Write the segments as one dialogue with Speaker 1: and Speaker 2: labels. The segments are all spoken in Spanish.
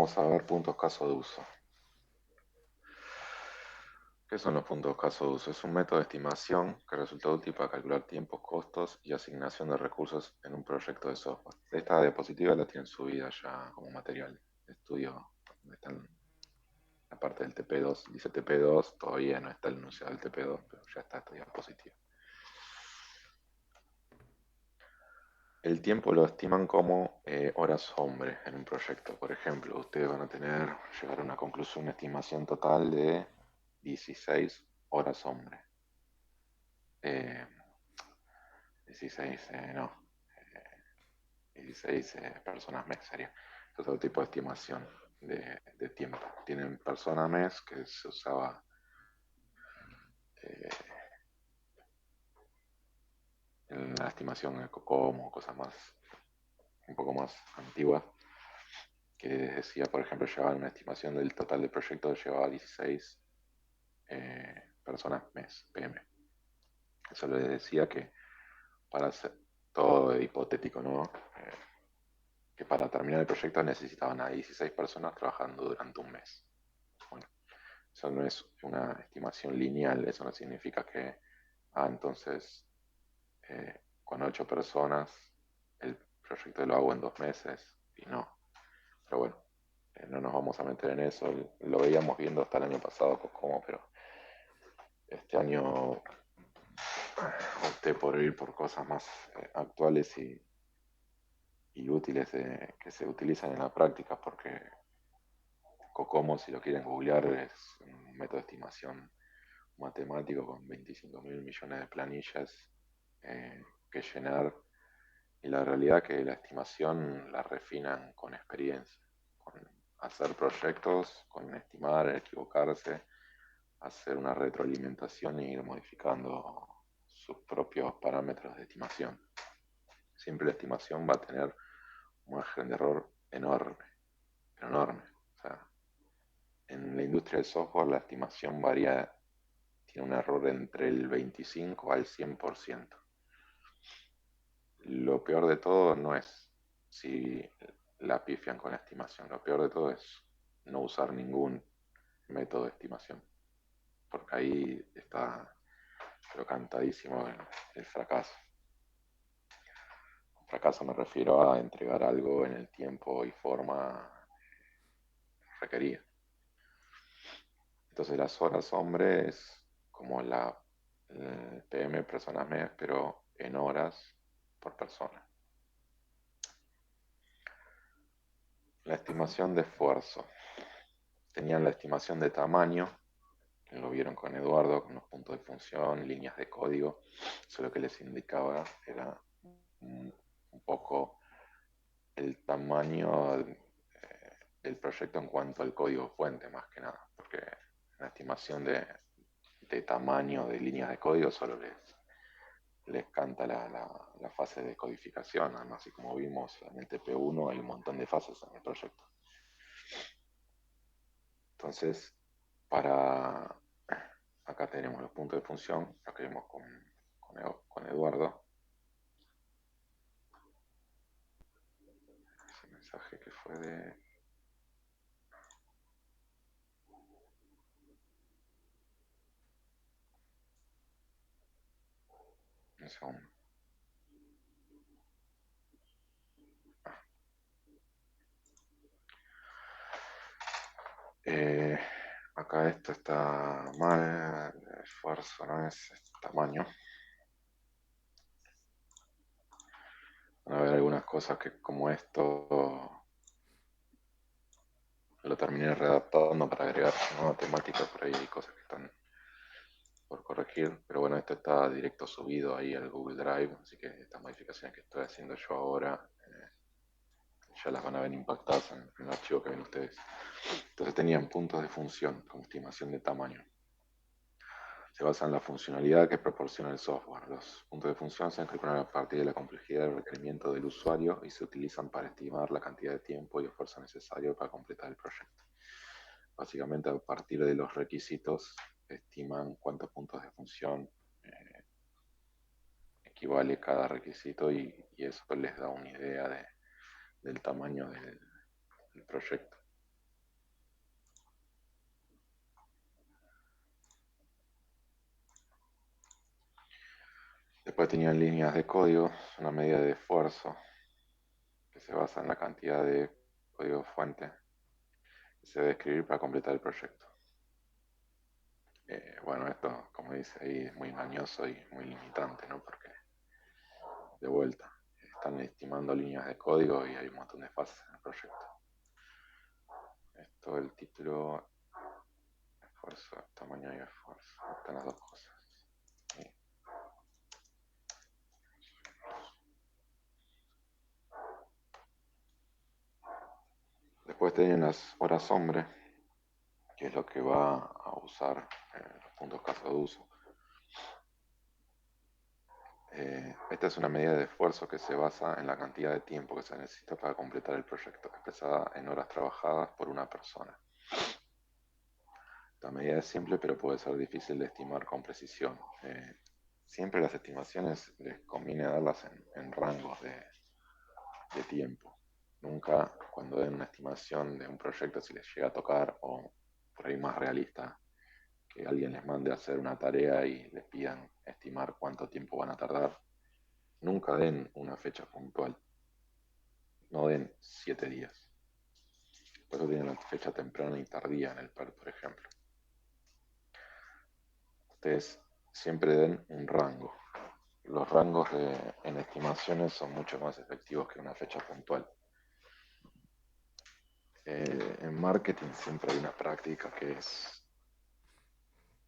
Speaker 1: Vamos a ver puntos caso de uso. ¿Qué son los puntos caso de uso? Es un método de estimación que resulta útil para calcular tiempos, costos y asignación de recursos en un proyecto de software. Esta diapositiva la tienen subida ya como material de estudio, donde está en la parte del TP2. Dice TP2, todavía no está el enunciado del TP2, pero ya está esta diapositiva. El tiempo lo estiman como horas hombre en un proyecto. Por ejemplo, ustedes van a llegar a una conclusión, una estimación total de 16 horas hombre. Eh, 16, no, 16 personas mes sería. Es otro tipo de estimación de tiempo. Tienen persona mes que se usaba eh, en la estimación de COCOMO, cosas más, un poco más antiguas, que decía, por ejemplo, llevaban una estimación del total del proyecto, llevaba 16 personas mes, PM. Eso les decía que para hacer todo hipotético, ¿no? Que para terminar el proyecto necesitaban a 16 personas trabajando durante un mes. Bueno, eso no es una estimación lineal, eso no significa que, entonces, con 8 personas el proyecto lo hago en 2 meses, y no. Pero bueno, no nos vamos a meter en eso, lo veíamos viendo hasta el año pasado, cómo, pero este año opté por ir por cosas más actuales y útiles que se utilizan en la práctica, porque COCOMO, si lo quieren googlear, es un método de estimación matemático con 25.000 millones de planillas que llenar, y la realidad que la estimación la refinan con experiencia, con hacer proyectos, con estimar, equivocarse, hacer una retroalimentación e ir modificando sus propios parámetros de estimación. Siempre la estimación va a tener un margen de error enorme, pero enorme. O sea, en la industria del software la estimación varía, tiene un error entre el 25 al 100%. Lo peor de todo no es si la pifian con la estimación, lo peor de todo es no usar ningún método de estimación, porque ahí está pero cantadísimo el fracaso. Fracaso me refiero a entregar algo en el tiempo y forma requerida. Entonces las horas hombre es como el PM personas mes, pero en horas por persona. La estimación de esfuerzo. Tenían la estimación de tamaño, que lo vieron con Eduardo, con los puntos de función, líneas de código. Eso lo que les indicaba era un poco el tamaño del proyecto en cuanto al código fuente, más que nada, porque la estimación de tamaño de líneas de código solo les canta la fase de codificación, además, y como vimos en el TP1 hay un montón de fases en el proyecto. Entonces, para acá tenemos los puntos de función, lo que vimos con Eduardo. Ese mensaje que fue de... Un segundo. Eh, Acá esto está mal, el esfuerzo no es tamaño. Van a ver algunas cosas que como esto lo terminé redactando para agregar nueva temática, por ahí hay cosas que están por corregir, pero bueno, esto está directo subido ahí al Google Drive, así que estas modificaciones que estoy haciendo yo ahora ya las van a ver impactadas en el archivo que ven ustedes. Entonces tenían puntos de función como estimación de tamaño. Se basa en la funcionalidad que proporciona el software. Los puntos de función se calculan a partir de la complejidad del requerimiento del usuario y se utilizan para estimar la cantidad de tiempo y esfuerzo necesario para completar el proyecto. Básicamente, a partir de los requisitos, estiman cuántos puntos de función equivale cada requisito, y eso les da una idea del tamaño del proyecto. tenían líneas de código, es una medida de esfuerzo que se basa en la cantidad de código fuente que se debe escribir para completar el proyecto. Bueno, esto, como dice ahí, es muy engañoso y muy limitante, ¿no? Porque, de vuelta, están estimando líneas de código y hay un montón de fases en el proyecto. Esto, el título, esfuerzo, tamaño y esfuerzo, están las dos cosas. Y después tienen las horas hombre, que es lo que va a usar los puntos caso de uso. Esta es una medida de esfuerzo que se basa en la cantidad de tiempo que se necesita para completar el proyecto, expresada en horas trabajadas por una persona. La medida es simple, pero puede ser difícil de estimar con precisión. Siempre las estimaciones les conviene darlas en rangos de tiempo. Nunca cuando den una estimación de un proyecto, si les llega a tocar, o por ahí más realista, que alguien les mande a hacer una tarea y les pidan estimar cuánto tiempo van a tardar, nunca den una fecha puntual. No den 7 días. Por eso tienen la fecha temprana y tardía en el PERT, por ejemplo. Ustedes siempre den un rango. Los rangos en estimaciones son mucho más efectivos que una fecha puntual. En marketing siempre hay una práctica que es,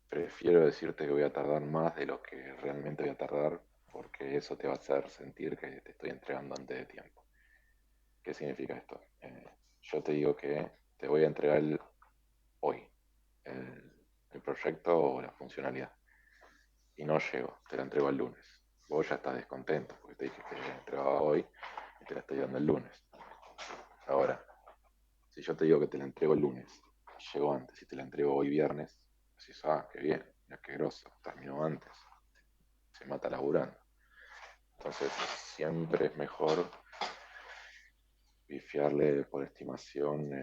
Speaker 1: prefiero decirte que voy a tardar más de lo que realmente voy a tardar, porque eso te va a hacer sentir que te estoy entregando antes de tiempo. ¿Qué significa esto? Yo te digo que te voy a entregar hoy el proyecto o la funcionalidad, y no llego, te la entrego el lunes. Vos ya estás descontento porque te dije que la entregaba hoy y te la estoy dando el lunes. Ahora, si yo te digo que te la entrego el lunes, llego antes y te la entrego hoy viernes, decís, qué bien, mira qué grosso, terminó antes, se mata laburando. Entonces, siempre es mejor pifiarle por estimación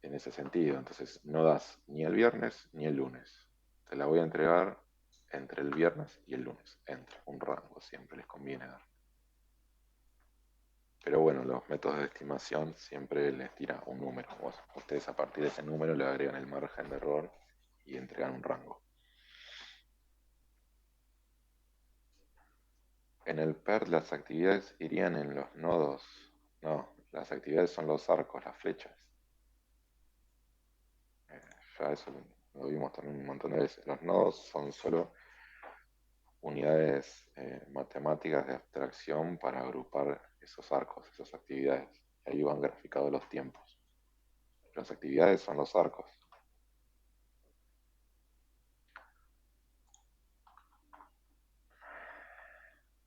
Speaker 1: en ese sentido. Entonces, no das ni el viernes ni el lunes. Te la voy a entregar entre el viernes y el lunes. Entre un rango, siempre les conviene dar. Pero bueno, los métodos de estimación siempre les tira un número. Ustedes a partir de ese número le agregan el margen de error y entregan un rango. En el PERT las actividades irían en los nodos. No, las actividades son los arcos, las flechas. Ya eso lo vimos también un montón de veces. Los nodos son solo unidades matemáticas de abstracción para agrupar esos arcos, esas actividades. Ahí van graficados los tiempos. Las actividades son los arcos.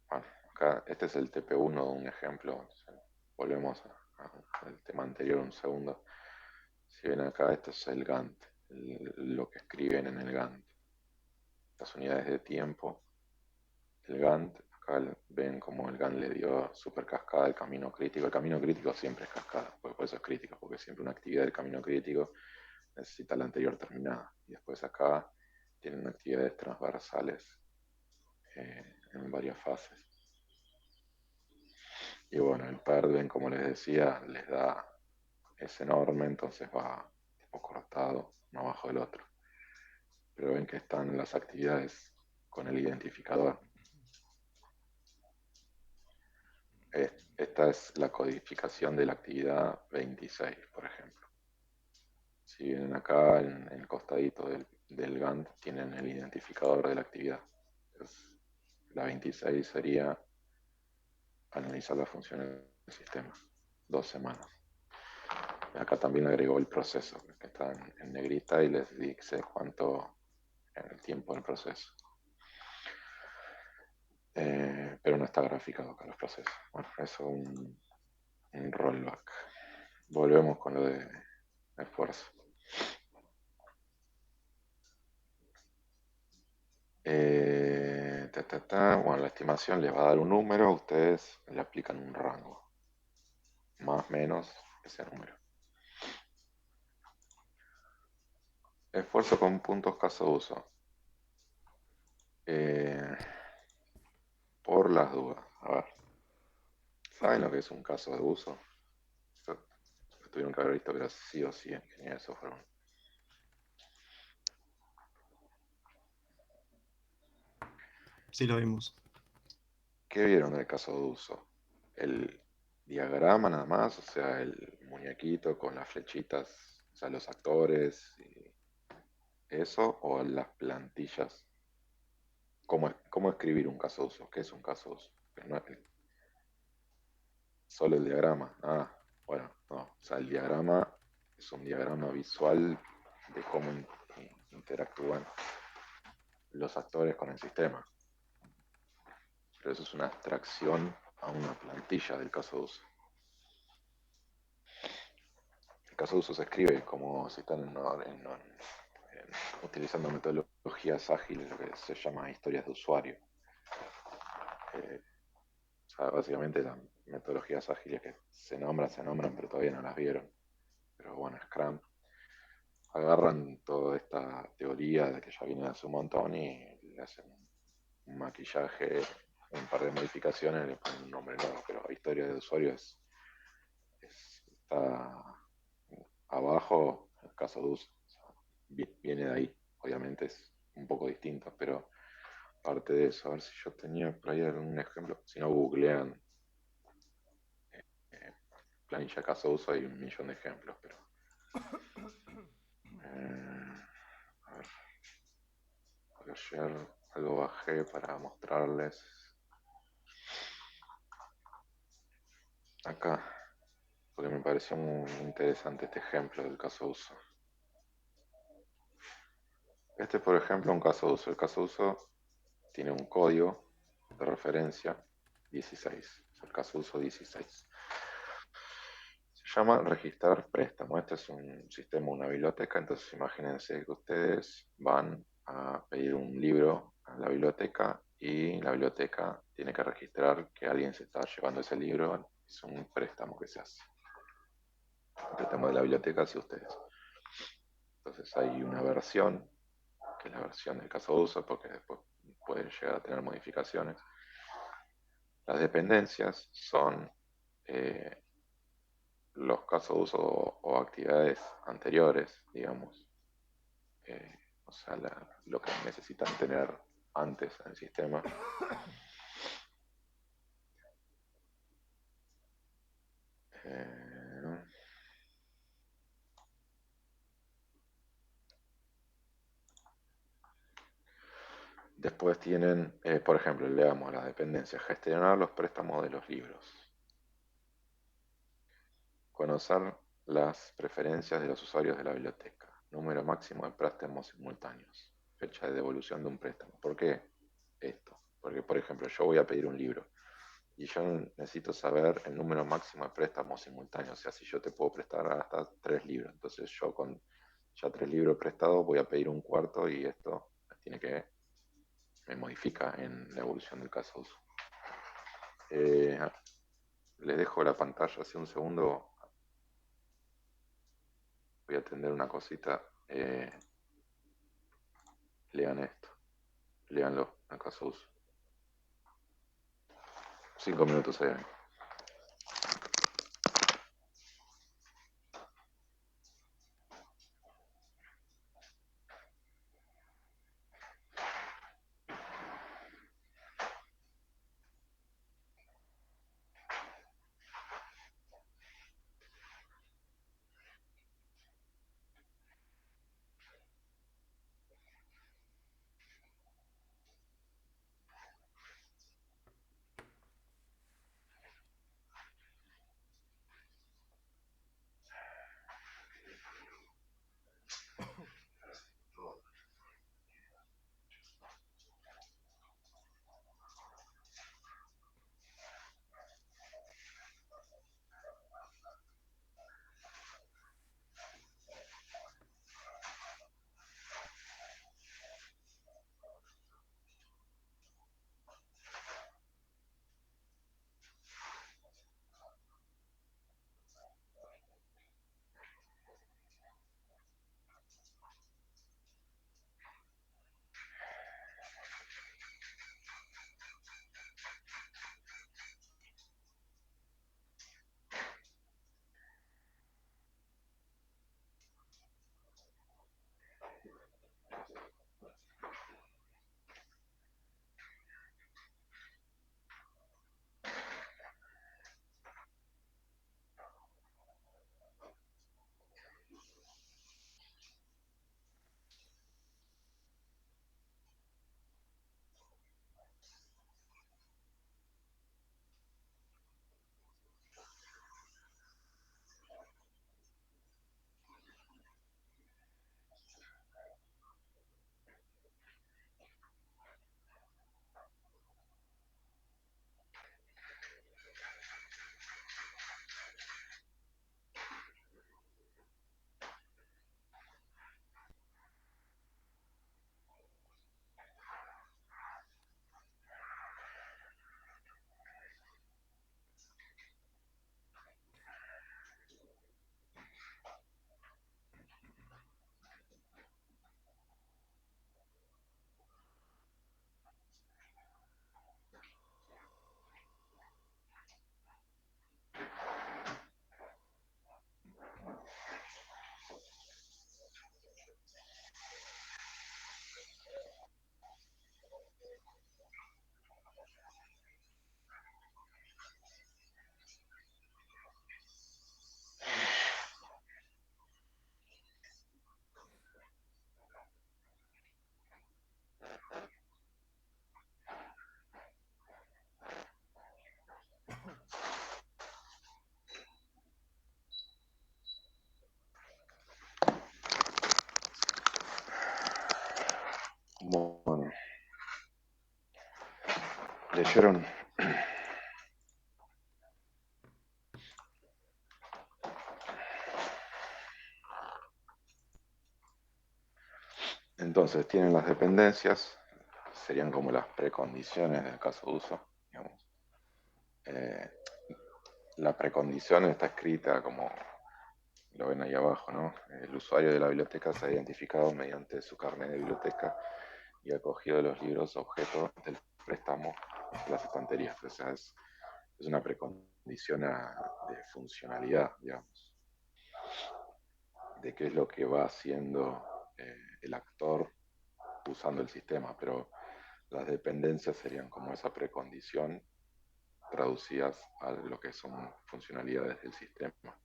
Speaker 1: Bueno, acá este es el TP1 de un ejemplo. Volvemos al tema anterior un segundo. Si ven acá, esto es el Gantt, lo que escriben en el Gantt. Las unidades de tiempo, el Gantt, acá ven como el Gantt le dio super cascada al camino crítico. El camino crítico siempre es cascada, por eso es crítico, porque siempre una actividad del camino crítico necesita la anterior terminada. Y después acá tienen actividades transversales en varias fases. Y bueno, el PERDEN, como les decía, les da, es enorme, entonces va tipo cortado uno abajo del otro. Pero ven que están las actividades con el identificador. Esta es la codificación de la actividad 26, por ejemplo. Si vienen acá en el costadito del Gantt, tienen el identificador de la actividad. Entonces, la 26 sería analizar las funciones del sistema. 2 semanas. Acá también agregó el proceso, que está en negrita, y les dice cuánto en el tiempo del proceso. Pero no está graficado acá los procesos. Bueno, eso es un rollback. Volvemos con lo de esfuerzo. Bueno, la estimación les va a dar un número, ustedes le aplican un rango. Más o menos ese número. Esfuerzo con puntos caso uso. las dudas. A ver, ¿saben lo que es un caso de uso? Esto lo tuvieron que haber visto, pero sí o sí en ingeniería de software.
Speaker 2: Sí, lo vimos.
Speaker 1: ¿Qué vieron del caso de uso? ¿El diagrama nada más? O sea, el muñequito con las flechitas, o sea, los actores y eso, o las plantillas. ¿Cómo escribir un caso de uso? ¿Qué es un caso de uso? Pero no es solo el diagrama. Ah, bueno, no. O sea, el diagrama es un diagrama visual de cómo interactúan los actores con el sistema. Pero eso es una abstracción a una plantilla del caso de uso. El caso de uso se escribe como si están utilizando metodologías ágiles, lo que se llama historias de usuario. Eh, o sea, básicamente las metodologías ágiles que se nombran, pero todavía no las vieron. Pero bueno, Scrum agarran toda esta teoría de que ya viene hace un montón y le hacen un maquillaje, un par de modificaciones, le ponen un nombre nuevo, pero historia de usuario está abajo, el caso de uso. O sea, viene de ahí. Obviamente es un poco distinto, pero parte de eso, a ver si yo tenía por ahí algún ejemplo. Si no, googlean eh, planilla caso de uso, hay un millón de ejemplos, pero a ver, ayer algo bajé para mostrarles acá, porque me pareció muy interesante este ejemplo del caso de uso. Este, por ejemplo, un caso de uso. El caso de uso tiene un código de referencia 16. Es el caso de uso 16. Se llama registrar préstamo. Este es un sistema, una biblioteca. Entonces imagínense que ustedes van a pedir un libro a la biblioteca y la biblioteca tiene que registrar que alguien se está llevando ese libro. Es un préstamo que se hace. El préstamo de la biblioteca hacia ustedes. Entonces hay una versión, que es la versión del caso de uso, porque después puede llegar a tener modificaciones. Las dependencias son los casos de uso o actividades anteriores, digamos. O sea, lo que necesitan tener antes en el sistema. Eh, Después tienen, por ejemplo, leamos las dependencias, gestionar los préstamos de los libros, conocer las preferencias de los usuarios de la biblioteca, número máximo de préstamos simultáneos, fecha de devolución de un préstamo. ¿Por qué esto? Porque, por ejemplo, yo voy a pedir un libro y yo necesito saber el número máximo de préstamos simultáneos. O sea, si yo te puedo prestar hasta 3 libros, entonces yo con ya 3 libros prestados voy a pedir un cuarto y esto tiene que me modifica en la evolución del caso de uso. Eh, Les dejo la pantalla hace un segundo. Voy a atender una cosita. Lean esto. Leanlo en caso de uso. 5 minutos ahí. Bueno, leyeron. Entonces tienen las dependencias, serían como las precondiciones del caso de uso, digamos. Eh, la precondición está escrita como lo ven ahí abajo, ¿no? El usuario de la biblioteca se ha identificado mediante su carnet de biblioteca y ha cogido los libros objeto del préstamo de las estanterías. O sea, es una precondición de funcionalidad, digamos, de qué es lo que va haciendo el actor usando el sistema, pero las dependencias serían como esa precondición traducidas a lo que son funcionalidades del sistema.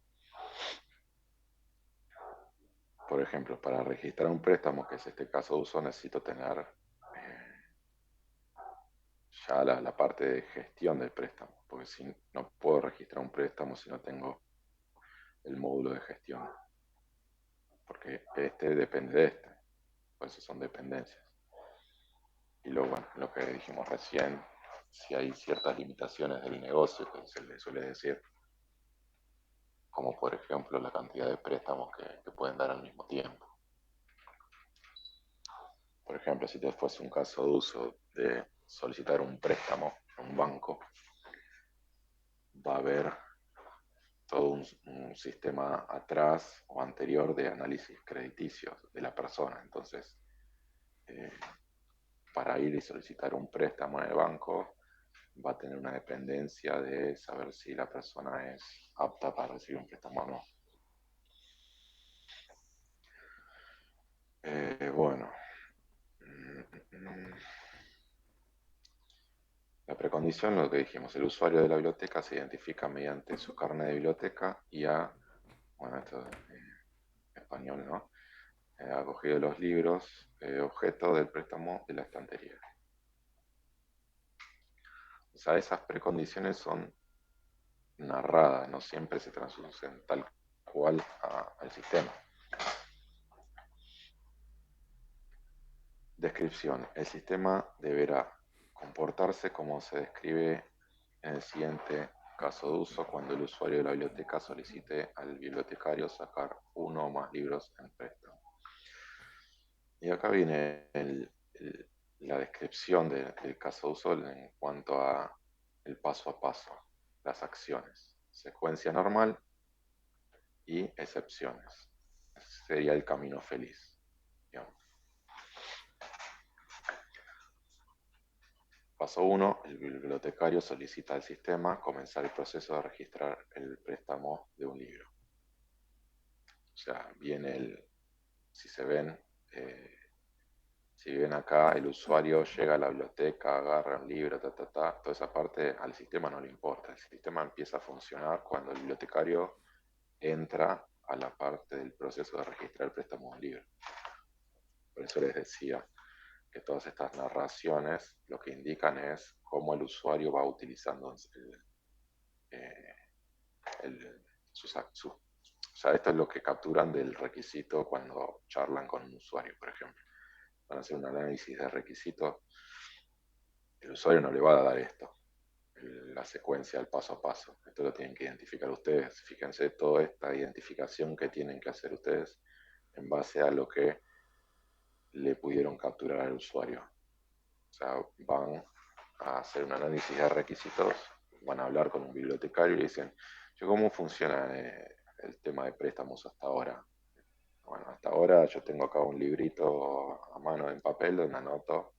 Speaker 1: Por ejemplo, para registrar un préstamo, que es este caso de uso, necesito tener ya la parte de gestión del préstamo, porque si no puedo registrar un préstamo si no tengo el módulo de gestión, porque este depende de este, por eso son dependencias. Y luego, bueno, lo que dijimos recién, si hay ciertas limitaciones del negocio, que se le suele decir, como por ejemplo la cantidad de préstamos que pueden dar al mismo tiempo. Por ejemplo, si te fuese un caso de uso de solicitar un préstamo en un banco, va a haber todo un sistema atrás o anterior de análisis crediticios de la persona. Entonces, eh, para ir y solicitar un préstamo en el banco, va a tener una dependencia de saber si la persona es apta para recibir un préstamo o no. Bueno, la precondición, lo que dijimos, el usuario de la biblioteca se identifica mediante su carnet de biblioteca y bueno, esto es español, ¿no? Ha cogido los libros objeto del préstamo de la estantería. O sea, esas precondiciones son narradas, no siempre se traducen tal cual al sistema. Descripción. El sistema deberá comportarse como se describe en el siguiente caso de uso cuando el usuario de la biblioteca solicite al bibliotecario sacar uno o más libros en préstamo. Y acá viene la descripción del caso de uso en cuanto a el paso a paso, las acciones, secuencia normal y excepciones. Ese sería el camino feliz, digamos. Paso 1. El bibliotecario solicita al sistema comenzar el proceso de registrar el préstamo de un libro. O sea, viene si se ven, si ven acá, el usuario llega a la biblioteca, agarra un libro, toda esa parte al sistema no le importa. El sistema empieza a funcionar cuando el bibliotecario entra a la parte del proceso de registrar el préstamo de un libro. Por eso les decía que todas estas narraciones lo que indican es cómo el usuario va utilizando eh, o sea, esto es lo que capturan del requisito cuando charlan con un usuario, por ejemplo. Van a hacer un análisis de requisitos. El usuario no le va a dar esto, la secuencia, el paso a paso. Esto lo tienen que identificar ustedes. Fíjense toda esta identificación que tienen que hacer ustedes en base a lo que le pudieron capturar al usuario. O sea, van a hacer un análisis de requisitos, van a hablar con un bibliotecario y le dicen, ¿cómo funciona el tema de préstamos hasta ahora? Bueno, hasta ahora yo tengo acá un librito a mano en papel donde anoto,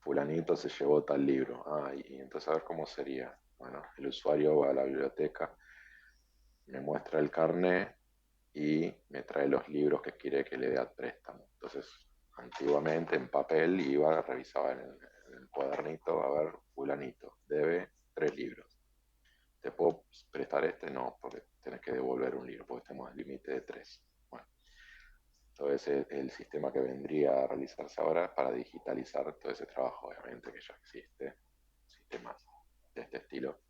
Speaker 1: fulanito se llevó tal libro. Y entonces a ver cómo sería. Bueno, el usuario va a la biblioteca, me muestra el carnet y me trae los libros que quiere que le dé al préstamo. Entonces, antiguamente en papel iba, revisaba en el cuadernito, a ver, fulanito, debe 3 libros. ¿Te puedo prestar este? No, porque tenés que devolver un libro, porque tenemos el límite de 3. Bueno, entonces el sistema que vendría a realizarse ahora es para digitalizar todo ese trabajo, obviamente que ya existe, sistemas de este estilo,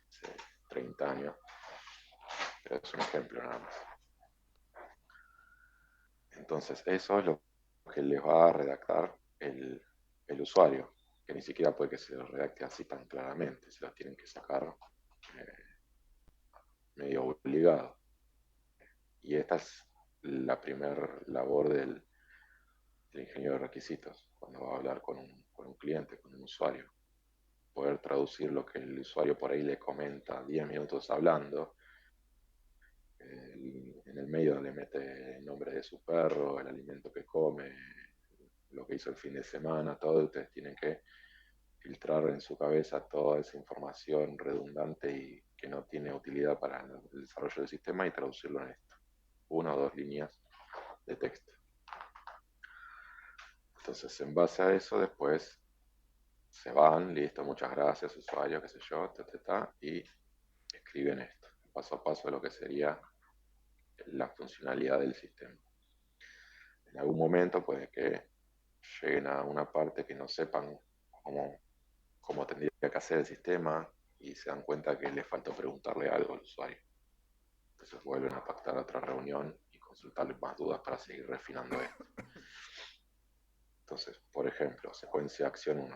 Speaker 1: hace 30 años, pero es un ejemplo nada más. Entonces, eso es lo que les va a redactar el usuario, que ni siquiera puede que se lo redacte así tan claramente, se los tienen que sacar medio obligado. Y esta es la primera labor del ingeniero de requisitos, cuando va a hablar con un cliente, con un usuario. Poder traducir lo que el usuario por ahí le comenta 10 minutos hablando, en el medio le mete el nombre de su perro, el alimento que come, lo que hizo el fin de semana, todo. Ustedes tienen que filtrar en su cabeza toda esa información redundante y que no tiene utilidad para el desarrollo del sistema y traducirlo en esto. 1 o 2 líneas de texto. Entonces, en base a eso, después se van, listo, muchas gracias, usuario, qué sé yo, y escriben esto, paso a paso de lo que sería la funcionalidad del sistema. En algún momento puede que lleguen a una parte que no sepan cómo tendría que hacer el sistema y se dan cuenta que les faltó preguntarle algo al usuario. Entonces vuelven a pactar otra reunión y consultarle más dudas para seguir refinando esto. Entonces, por ejemplo, secuencia acción 1.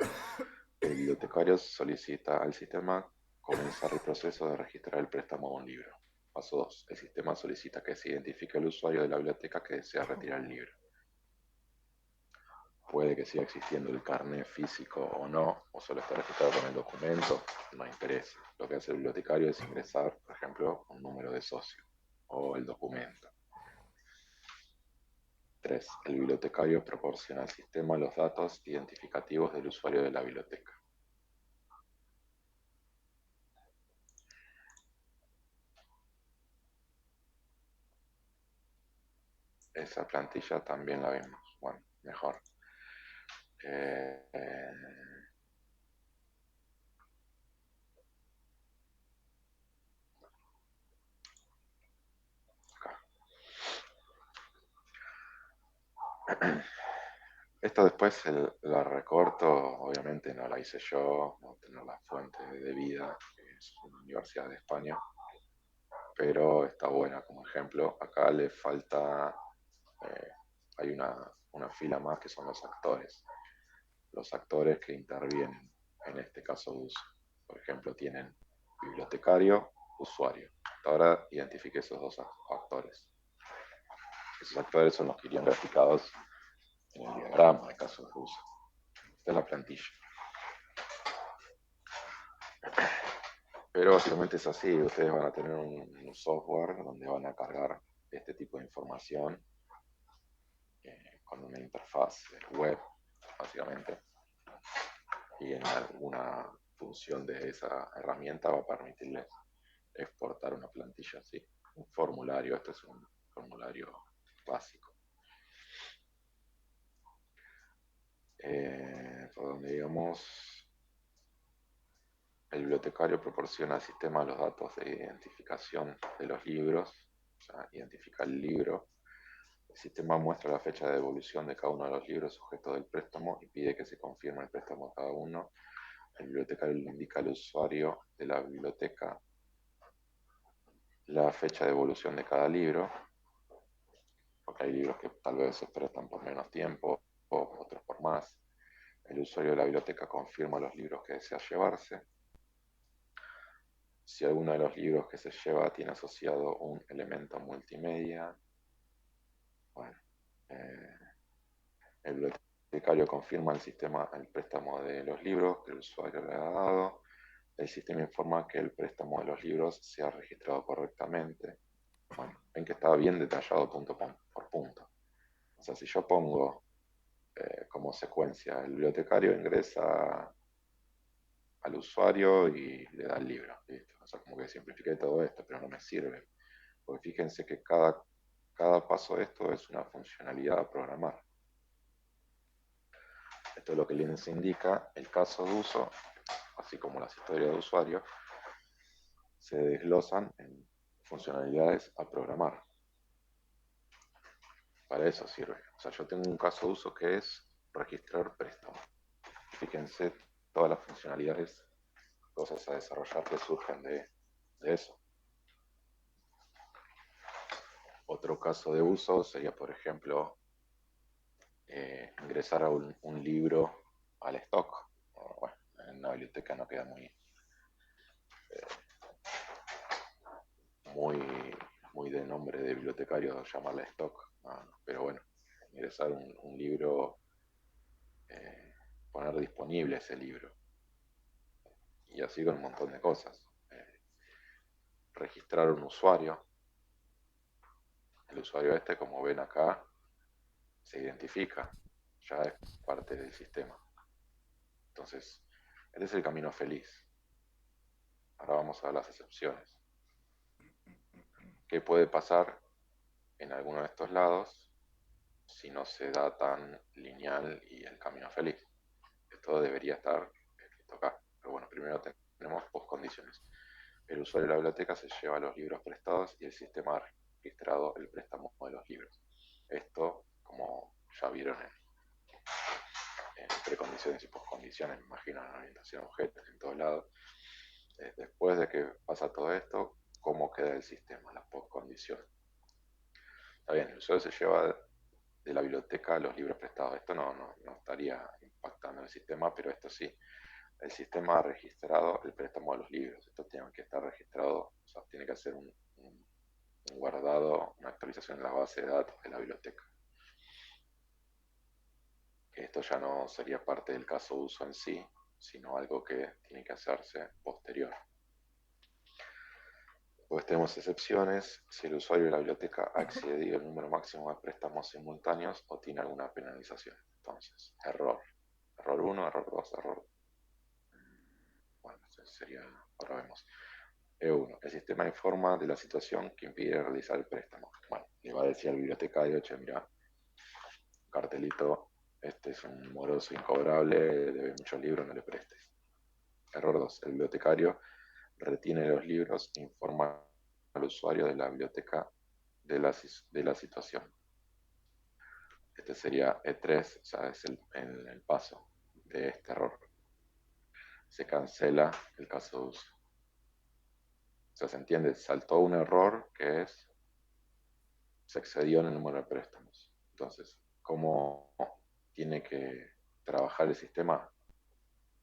Speaker 1: El bibliotecario solicita al sistema comenzar el proceso de registrar el préstamo a un libro. Paso 2. El sistema solicita que se identifique el usuario de la biblioteca que desea retirar el libro. Puede que siga existiendo el carnet físico o no, o solo esté registrado con el documento, no interesa. Lo que hace el bibliotecario es ingresar, por ejemplo, un número de socio o el documento. 3. El bibliotecario proporciona al sistema los datos identificativos del usuario de la biblioteca. Esa plantilla también la vimos. Bueno, mejor. Eh, eh, Esto después la recorto, obviamente no la hice yo, no tengo la fuente de vida, que es una universidad de España, pero está buena como ejemplo. Acá le falta, eh, hay una fila más que son los actores que intervienen en este caso de uso. Por ejemplo, tienen bibliotecario, usuario. Hasta ahora identifique esos dos actores. Esos actores son los que irían graficados en el diagrama de caso de uso. Esta es la plantilla. Pero básicamente es así, ustedes van a tener un software donde van a cargar este tipo de información con una interfaz web, básicamente, y en alguna función de esa herramienta va a permitirles exportar una plantilla así, un formulario. Este es un formulario básico. Por donde digamos, el bibliotecario proporciona al sistema los datos de identificación de los libros, o sea, identifica el libro. El sistema muestra la fecha de devolución de cada uno de los libros sujetos del préstamo y pide que se confirme el préstamo a cada uno. El bibliotecario le indica al usuario de la biblioteca la fecha de devolución de cada libro, porque hay libros que tal vez se prestan por menos tiempo o otros por más. El usuario de la biblioteca confirma los libros que desea llevarse. Si alguno de los libros que se lleva tiene asociado un elemento multimedia, bueno, el bibliotecario confirma al sistema el préstamo de los libros que el usuario le ha dado. El sistema informa que el préstamo de los libros se ha registrado correctamente. Bueno, ven que está bien detallado punto por punto. O sea, si yo pongo como secuencia, el bibliotecario ingresa al usuario y le da el libro. ¿Listo? O sea, como que simplifiqué todo esto, pero no me sirve. Porque fíjense que cada paso de esto es una funcionalidad a programar. Esto es lo que les indica el caso de uso, así como las historias de usuario, se desglosan en funcionalidades a programar. Para eso sirve. O sea, yo tengo un caso de uso que es registrar préstamo. Fíjense todas las funcionalidades, cosas a desarrollar que surgen de eso. Otro caso de uso sería, por ejemplo, ingresar a un libro al stock. Bueno, en una biblioteca no queda muy, muy de nombre de bibliotecario llamarla stock, pero bueno, ingresar un libro, poner disponible ese libro, y así con un montón de cosas. Registrar un usuario. El usuario este, como ven acá, se identifica, ya es parte del sistema. Entonces, este es el camino feliz. Ahora vamos a ver las excepciones. ¿Qué puede pasar en alguno de estos lados si no se da tan lineal y el camino feliz? Esto debería estar escrito acá. Pero bueno, primero tenemos postcondiciones. El usuario de la biblioteca se lleva los libros prestados y el sistema ha registrado el préstamo de los libros. Esto, como ya vieron en precondiciones y postcondiciones, me imagino, en orientación a objetos, en todos lados. Después de que pasa todo esto, ¿cómo queda el sistema, las postcondiciones? Está bien, el usuario se lleva de la biblioteca los libros prestados. Esto no estaría impactando en el sistema, pero esto sí. El sistema ha registrado el préstamo de los libros. Esto tiene que estar registrado, o sea, tiene que hacer un guardado, una actualización en la base de datos de la biblioteca. Esto ya no sería parte del caso de uso en sí, sino algo que tiene que hacerse posterior. Pues tenemos excepciones si el usuario de la biblioteca ha excedido el número máximo de préstamos simultáneos o tiene alguna penalización. Entonces, error. Error 1, error 2, error. Bueno, eso sería, ahora vemos. E1. El sistema informa de la situación que impide realizar el préstamo. Bueno, le va a decir al bibliotecario, che, mira, cartelito, este es un moroso incobrable, debe muchos libros, no le prestes. Error 2. El bibliotecario retiene los libros e informa al usuario de la biblioteca de la situación. Este sería E3, o sea, es el paso de este error. Se cancela el caso de uso. O sea, se entiende, saltó un error que es, se excedió en el número de préstamos. Entonces, ¿cómo tiene que trabajar el sistema?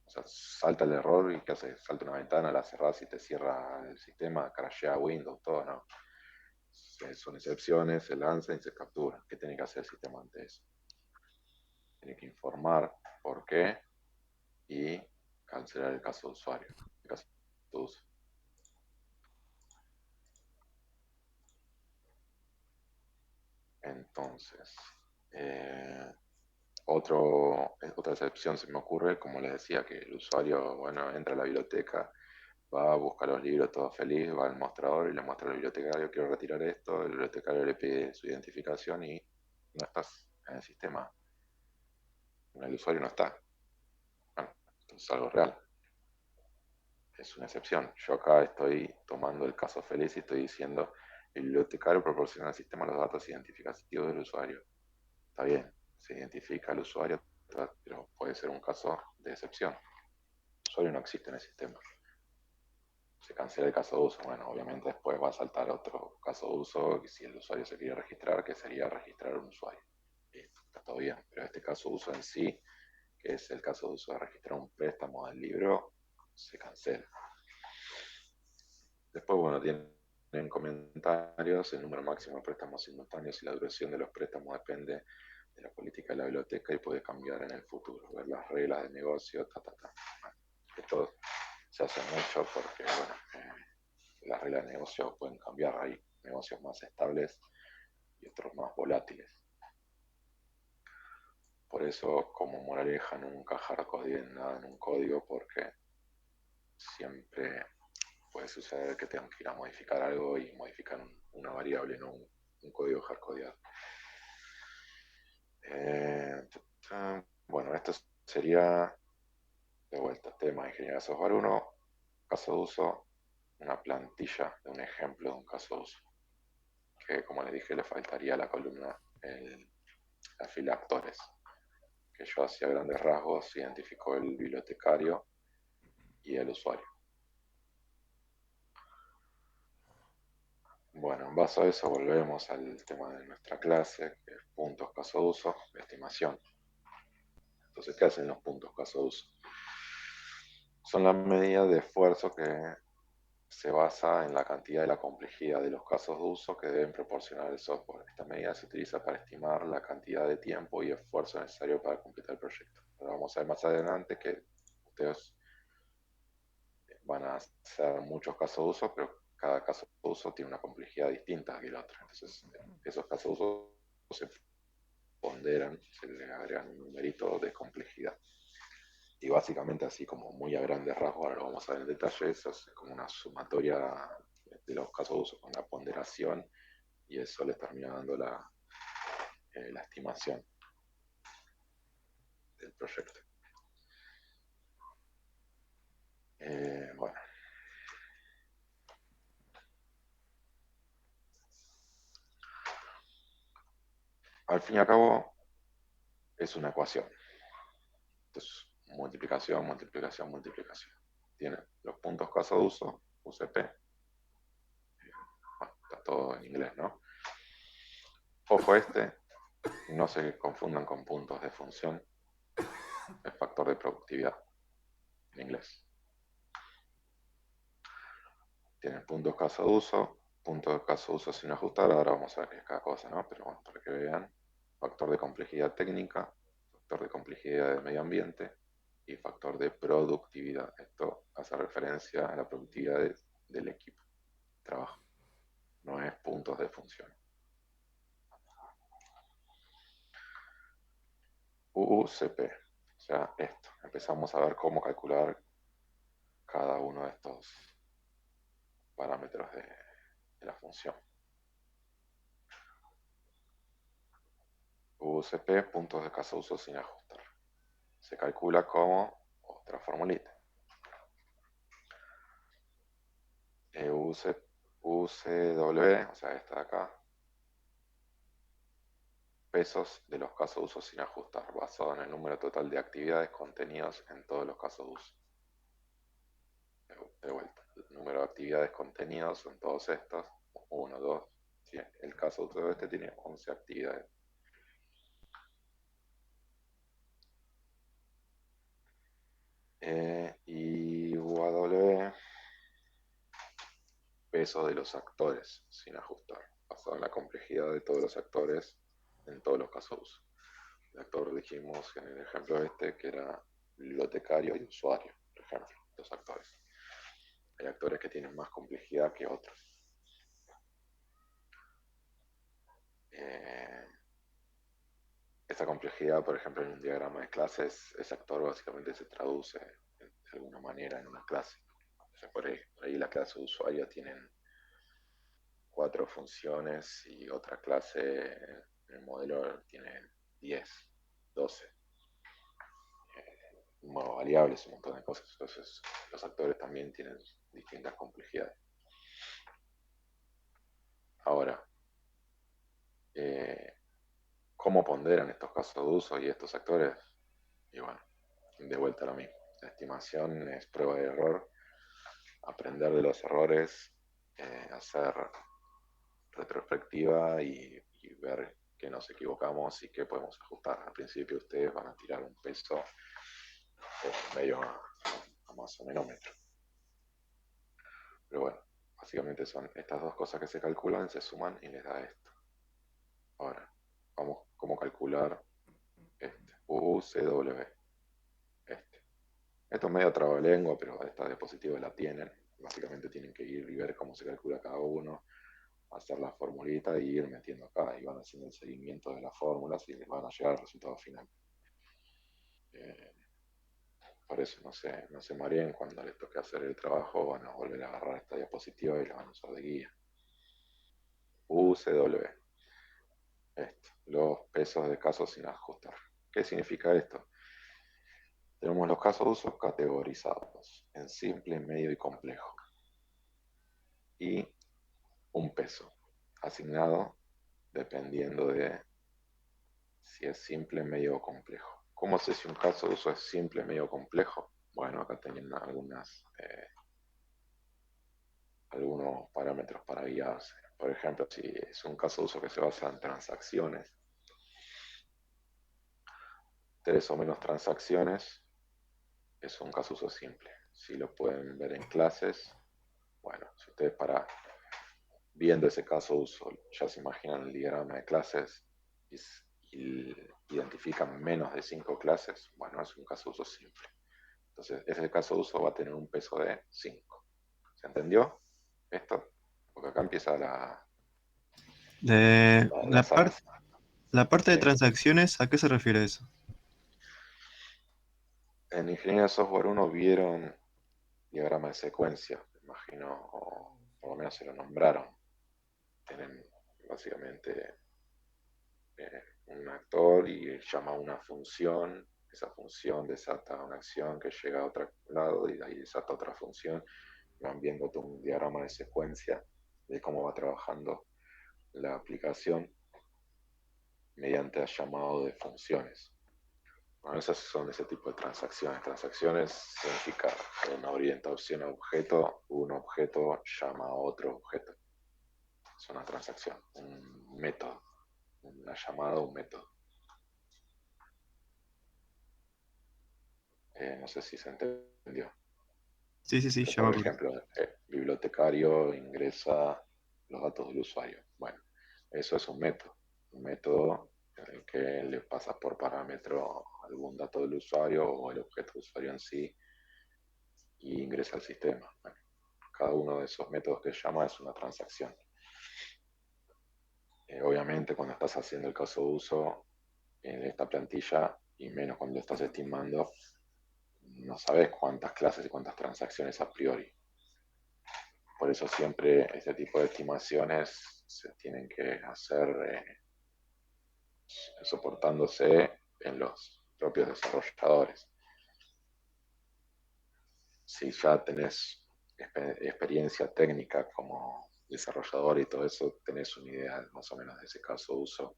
Speaker 1: O sea, salta el error y ¿qué hace? Salta una ventana, la cerrás y te cierra el sistema, crashea Windows, todo, no. Son excepciones, se lanzan y se capturan. ¿Qué tiene que hacer el sistema ante eso? Tiene que informar por qué y cancelar el caso de usuario, el caso de uso. Entonces, otra excepción se me ocurre, como les decía, que el usuario, bueno, entra a la biblioteca, va a buscar los libros todo feliz, va al mostrador y le muestra al bibliotecario, quiero retirar esto, el bibliotecario le pide su identificación y no estás en el sistema. El usuario no está. Bueno, esto es algo real. Es una excepción. Yo acá estoy tomando el caso feliz y estoy diciendo, el bibliotecario proporciona al sistema los datos identificativos del usuario. Está bien, se identifica al usuario, pero puede ser un caso de excepción. El usuario no existe en el sistema. Se cancela el caso de uso. Bueno, obviamente después va a saltar otro caso de uso, y si el usuario se quiere registrar, que sería registrar un usuario. Listo, está todo bien. Pero este caso de uso en sí, que es el caso de uso de registrar un préstamo del libro, se cancela. Después, bueno, tienen comentarios, el número máximo de préstamos simultáneos y la duración de los préstamos depende de la política de la biblioteca y puede cambiar en el futuro, ver las reglas del negocio, Esto se hace mucho porque, bueno, las reglas de negocio pueden cambiar, hay negocios más estables y otros más volátiles. Por eso, como moraleja, nunca hardcodeen nada en un código porque siempre puede suceder que tengan que ir a modificar algo y modificar una variable, no un código hardcodeado. Bueno, esto sería, de vuelta, tema de ingeniería de software 1, caso de uso, una plantilla de un ejemplo de un caso de uso, que como les dije le faltaría la columna, la fila actores, que yo hacía grandes rasgos identificó el bibliotecario y el usuario. Bueno, en base a eso volvemos al tema de nuestra clase, que es puntos caso de uso, estimación. Entonces, ¿qué hacen los puntos caso de uso? Son la medida de esfuerzo que se basa en la cantidad y la complejidad de los casos de uso que deben proporcionar el software. Esta medida se utiliza para estimar la cantidad de tiempo y esfuerzo necesario para completar el proyecto. Pero vamos a ver más adelante que ustedes van a hacer muchos casos de uso, pero cada caso de uso tiene una complejidad distinta que el otro. Entonces, esos casos de uso se ponderan, se le agregan un numerito de complejidad. Y básicamente así como muy a grandes rasgos, ahora lo vamos a ver en detalle, eso es como una sumatoria de los casos de uso con la ponderación y eso les termina dando la estimación del proyecto. Bueno, al fin y al cabo es una ecuación. Entonces, multiplicación, multiplicación, multiplicación. Tiene los puntos caso de uso, UCP. Bueno, está todo en inglés, ¿no? Ojo no se confundan con puntos de función, el factor de productividad en inglés. Tienen puntos caso de uso, puntos de caso de uso sin ajustar, ahora vamos a ver qué es cada cosa, ¿no? Pero bueno, para que vean, factor de complejidad técnica, factor de complejidad de medio ambiente y factor de productividad. Esto hace referencia a la productividad del equipo de trabajo, no es puntos de función. UUCP, o sea, esto. Empezamos a ver cómo calcular cada uno de estos parámetros de la función. UCP, puntos de caso de uso sin ajustar. Se calcula como otra formulita. UCW, o sea, esta de acá, pesos de los casos de uso sin ajustar, basado en el número total de actividades contenidos en todos los casos de uso. De vuelta, el número de actividades contenidos en todos estos, 1, 2, el caso de uso este tiene 11 actividades. Y UAW, peso de los actores sin ajustar, basado en la complejidad de todos los actores en todos los casos de uso. El actor dijimos en el ejemplo que era bibliotecario y usuario, por ejemplo, los actores. Hay actores que tienen más complejidad que otros. Esta complejidad, por ejemplo, en un diagrama de clases, ese actor básicamente se traduce de alguna manera en una clase. O sea, por ahí la clase de usuario tienen 4 funciones y otra clase en el modelo tiene 10, 12. Variables, un montón de cosas. Entonces, los actores también tienen distintas complejidades. Ahora, ¿cómo ponderan estos casos de uso y estos actores? Y bueno, de vuelta a lo mismo. La estimación es prueba de error, aprender de los errores, hacer retrospectiva y ver que nos equivocamos y qué podemos ajustar. Al principio ustedes van a tirar un peso medio a más o menos metro. Pero bueno, básicamente son estas dos cosas que se calculan, se suman y les da esto. Ahora, vamos cómo calcular UCW. Esto es medio trabalengua, pero esta diapositiva la tienen. Básicamente tienen que ir y ver cómo se calcula cada uno, hacer la formulita y ir metiendo acá. Y van haciendo el seguimiento de las fórmulas y les van a llegar al resultado final. Por eso no se mareen cuando les toque hacer el trabajo, van a volver a agarrar esta diapositiva y la van a usar de guía. UCW. Los pesos de casos sin ajustar. ¿Qué significa esto? Tenemos los casos de uso categorizados en simple, medio y complejo. Y un peso asignado dependiendo de si es simple, medio o complejo. ¿Cómo sé si un caso de uso es simple, medio o complejo? Bueno, acá tienen algunos parámetros para guiarse. Por ejemplo, si es un caso de uso que se basa en transacciones, 3 o menos transacciones es un caso de uso simple. Si lo pueden ver en clases, bueno, si ustedes viendo ese caso de uso ya se imaginan el diagrama de clases y, y identifican menos de 5 clases, bueno, es un caso de uso simple. Entonces, ese caso de uso va a tener un peso de 5. ¿Se entendió esto? Porque acá empieza
Speaker 2: De
Speaker 1: la
Speaker 2: par-
Speaker 1: salsa.
Speaker 2: la parte de
Speaker 1: ¿Sí?
Speaker 2: transacciones, ¿a qué se refiere eso?
Speaker 1: En ingeniería de software uno vieron diagrama de secuencia, me imagino, o por lo menos se lo nombraron. Tienen básicamente un actor y llama a una función, esa función desata una acción que llega a otro lado y de ahí desata otra función. Van viendo todo un diagrama de secuencia de cómo va trabajando la aplicación mediante el llamado de funciones. Bueno, esas son ese tipo de transacciones. Transacciones significa una orientación a objeto, un objeto llama a otro objeto. Es una transacción, un método, una llamada a un método. No sé si se entendió.
Speaker 2: Sí, sí, sí,
Speaker 1: Pero
Speaker 2: ya me
Speaker 1: por
Speaker 2: acuerdo.
Speaker 1: ejemplo, bibliotecario ingresa los datos del usuario. Bueno, eso es un método en el que le pasa por parámetro algún dato del usuario o el objeto de usuario en sí y ingresa al sistema. Bueno, cada uno de esos métodos que llama es una transacción. Obviamente cuando estás haciendo el caso de uso en esta plantilla y menos cuando estás estimando, no sabes cuántas clases y cuántas transacciones a priori. Por eso siempre este tipo de estimaciones se tienen que hacer soportándose en los propios desarrolladores. Si ya tenés experiencia técnica como desarrollador y todo eso, tenés una idea más o menos de ese caso de uso,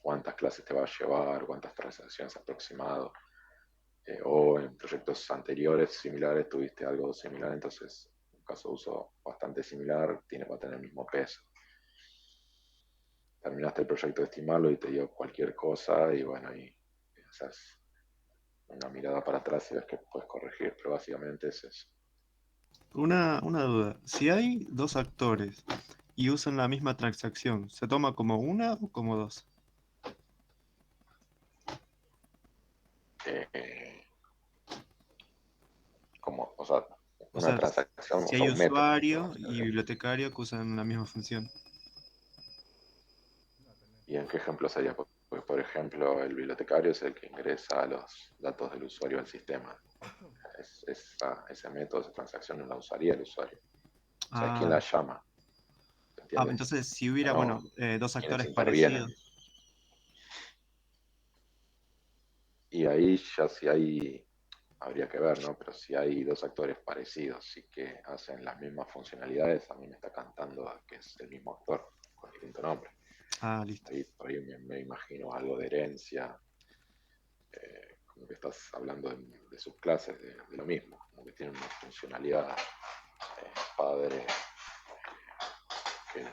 Speaker 1: cuántas clases te va a llevar, cuántas transacciones aproximado, o en proyectos anteriores similares tuviste algo similar, entonces un caso de uso bastante similar va a tener el mismo peso. Terminaste el proyecto de estimarlo y te dio cualquier cosa y bueno, y haces una mirada para atrás y ves que puedes corregir, pero básicamente es eso.
Speaker 2: Una duda. Si hay dos actores y usan la misma transacción, ¿se toma como una o como dos?
Speaker 1: Eh, como, o sea,
Speaker 2: O
Speaker 1: una
Speaker 2: sea,
Speaker 1: transacción, o
Speaker 2: si
Speaker 1: sea,
Speaker 2: hay
Speaker 1: un método,
Speaker 2: usuario y
Speaker 1: básicamente.
Speaker 2: bibliotecario que usan la misma función.
Speaker 1: ¿Y en qué ejemplo sería? Porque, por ejemplo, el bibliotecario es el que ingresa los datos del usuario al sistema. Ese método, esa transacción no la usaría el usuario. O sea, es quien
Speaker 2: Ah,
Speaker 1: la llama, ¿entiendes?
Speaker 2: entonces si
Speaker 1: Pero
Speaker 2: hubiera,
Speaker 1: no
Speaker 2: bueno, dos
Speaker 1: quienes
Speaker 2: actores
Speaker 1: intervienen.
Speaker 2: parecidos.
Speaker 1: Y ahí ya si hay, habría que ver, ¿no? Pero si hay dos actores parecidos y que hacen las mismas funcionalidades, a mí me está cantando que es el mismo actor, con distinto nombre.
Speaker 2: Ah, listo.
Speaker 1: Ahí por ahí me imagino algo de herencia, como que estás hablando de subclases de lo mismo, como que tienen una funcionalidad padre que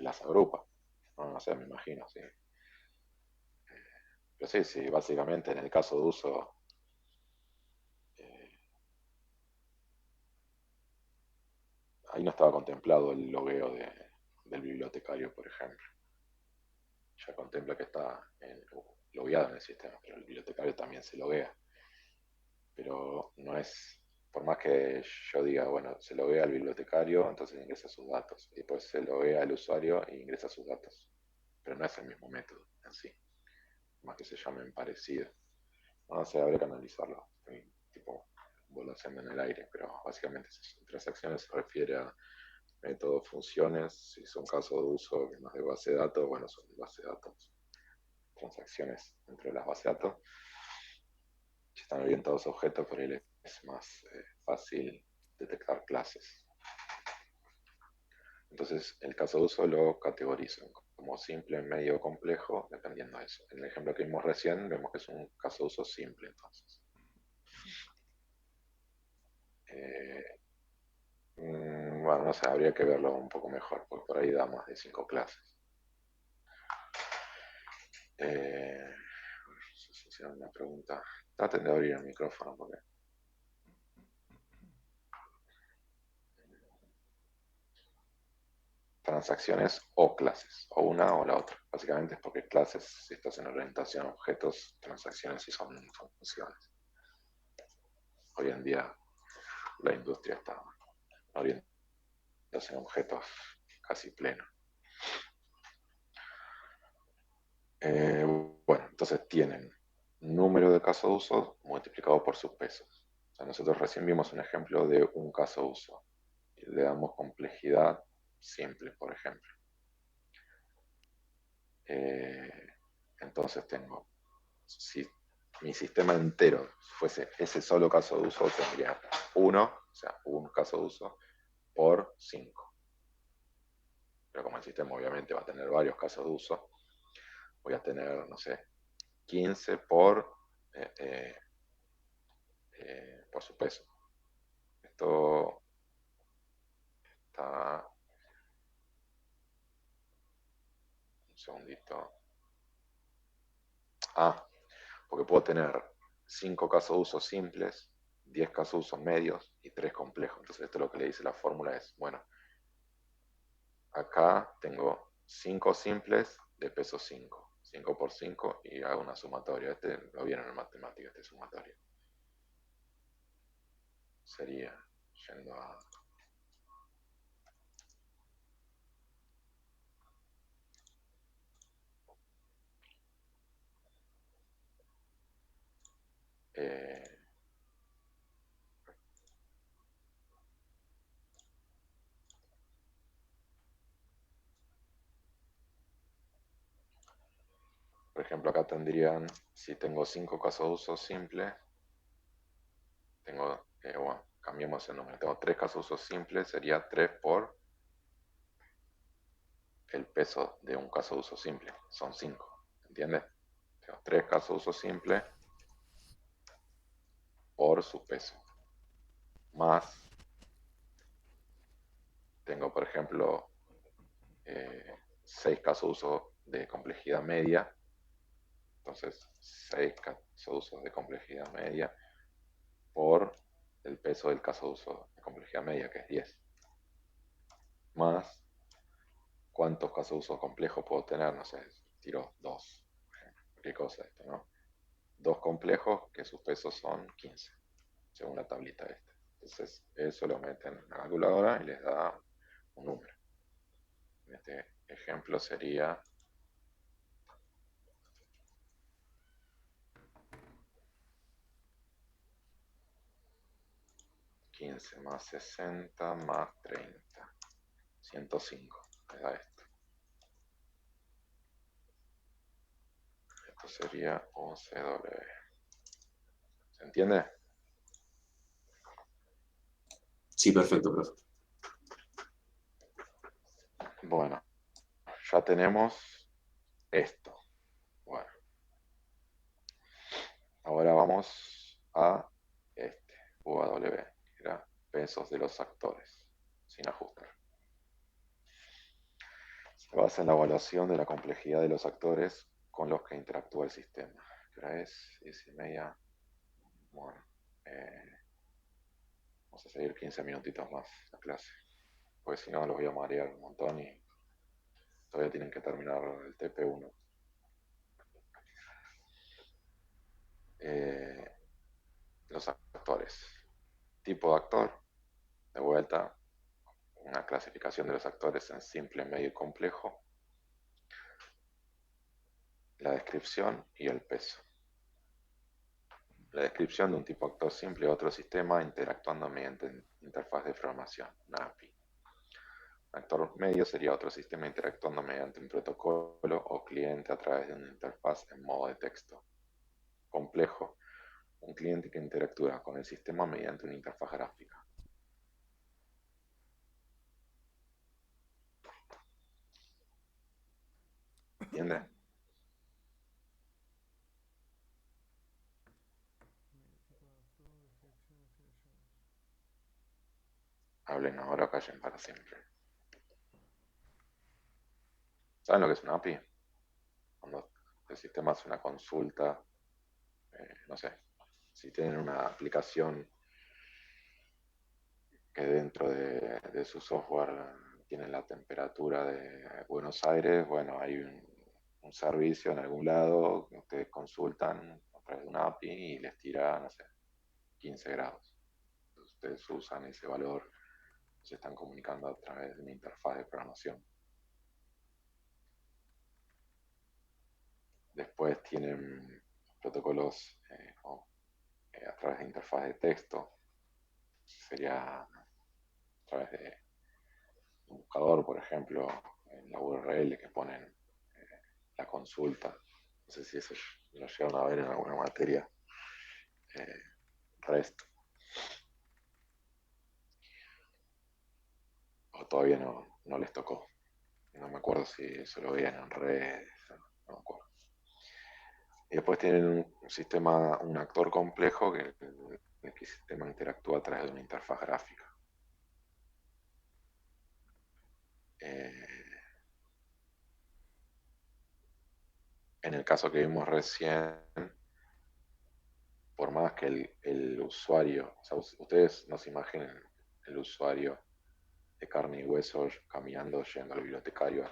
Speaker 1: las agrupa. No, no sé, me imagino, sí. Pero sí, sí, básicamente en el caso de uso, eh, ahí no estaba contemplado el logueo del bibliotecario, por ejemplo. Ya contempla que está logueado en el sistema, pero el bibliotecario también se loguea. Pero no es, por más que yo diga, bueno, se loguea al bibliotecario, entonces ingresa sus datos. Y después se loguea al usuario e ingresa sus datos. Pero no es el mismo método en sí, más que se llamen parecido. No sé, habría que analizarlo. Estoy tipo volando en el aire, pero básicamente transacciones se refiere a métodos, funciones, si son casos de uso más de base de datos, bueno, son de base de datos, transacciones dentro de las bases de datos. Si están orientados a objetos, por ahí es más fácil detectar clases. Entonces, el caso de uso lo categorizo como simple, medio, complejo, dependiendo de eso. En el ejemplo que vimos recién, vemos que es un caso de uso simple, entonces. Eh, Bueno, no sé, habría que verlo un poco mejor, porque por ahí da más de 5 clases. No sé si hicieron una pregunta. Traten de abrir el micrófono porque transacciones o clases, o una o la otra. Básicamente es porque clases, si estás en orientación a objetos, transacciones si son funciones. Hoy en día la industria está orientada en objetos casi pleno. Eh, bueno, entonces tienen número de casos de uso multiplicado por sus pesos. O sea, nosotros recién vimos un ejemplo de un caso de uso. Y le damos complejidad simple, por ejemplo. Eh, entonces tengo, si mi sistema entero fuese ese solo caso de uso, tendría uno, o sea, un caso de uso, por 5. Pero como el sistema obviamente va a tener varios casos de uso, voy a tener, no sé, 15 eh, eh, por su peso. Esto está... Un segundito. Ah, porque puedo tener 5 casos de uso simples, 10 casos de uso medios y 3 complejos. Entonces esto es lo que le dice la fórmula es, bueno, acá tengo 5 simples de peso 5. 5 por 5 y hago una sumatoria. Este lo vieron en matemática, este sumatorio. Sería yendo a... eh, por ejemplo, acá tendrían, si tengo 5 casos de uso simple, tengo, bueno, cambiemos el número, tengo 3 casos de uso simple, sería 3 por el peso de un caso de uso simple, son 5, ¿entiendes? Tengo 3 casos de uso simple por su peso, más tengo, por ejemplo, 6 casos de uso de complejidad media, entonces 6 casos de uso de complejidad media por el peso del caso de uso de complejidad media, que es 10, más cuántos casos de uso complejo puedo tener, no sé, tiro 2, qué cosa esto, ¿no? 2 complejos que sus pesos son 15, según la tablita esta. Entonces, eso lo meten en la calculadora y les da un número. En este ejemplo sería 15 más 60 más 30, 105, les da esto. Esto sería UCW. ¿Se entiende?
Speaker 3: Sí, perfecto, profe.
Speaker 1: Bueno, ya tenemos esto. Bueno, ahora vamos a este, UW, que era pesos de los actores, sin ajustar. Se basa en la evaluación de la complejidad de los actores con los que interactúa el sistema. ¿Qué hora es? 10:30. Bueno, vamos a seguir 15 minutitos más la clase, porque si no los voy a marear un montón y todavía tienen que terminar el TP1. Los actores. Tipo de actor, de vuelta, una clasificación de los actores en simple, medio y complejo, la descripción y el peso. La descripción de un tipo actor simple a otro sistema interactuando mediante interfaz de programación, una API. Un actor medio sería otro sistema interactuando mediante un protocolo o cliente a través de una interfaz en modo de texto. Complejo, un cliente que interactúa con el sistema mediante una interfaz gráfica. ¿Entiendes? hablen ahora o callen para siempre. ¿Saben lo que es una API? Cuando el sistema hace una consulta, no sé, si tienen una aplicación que dentro de su software tiene la temperatura de Buenos Aires, bueno, hay un servicio en algún lado que ustedes consultan a través de una API y les tira, no sé, 15 grados. Entonces, ustedes usan ese valor, se están comunicando a través de una interfaz de programación. Después tienen protocolos a través de interfaz de texto, sería a través de un buscador, por ejemplo, en la URL que ponen la consulta. No sé si eso lo llegaron a ver en alguna materia. REST. O todavía no les tocó. No me acuerdo si eso lo veían en REST. No me acuerdo. Y después tienen un sistema, un actor complejo que el sistema interactúa a través de una interfaz gráfica. En el caso que vimos recién, por más que el usuario, o sea, ustedes no se imaginen el usuario de carne y hueso caminando, yendo al bibliotecario,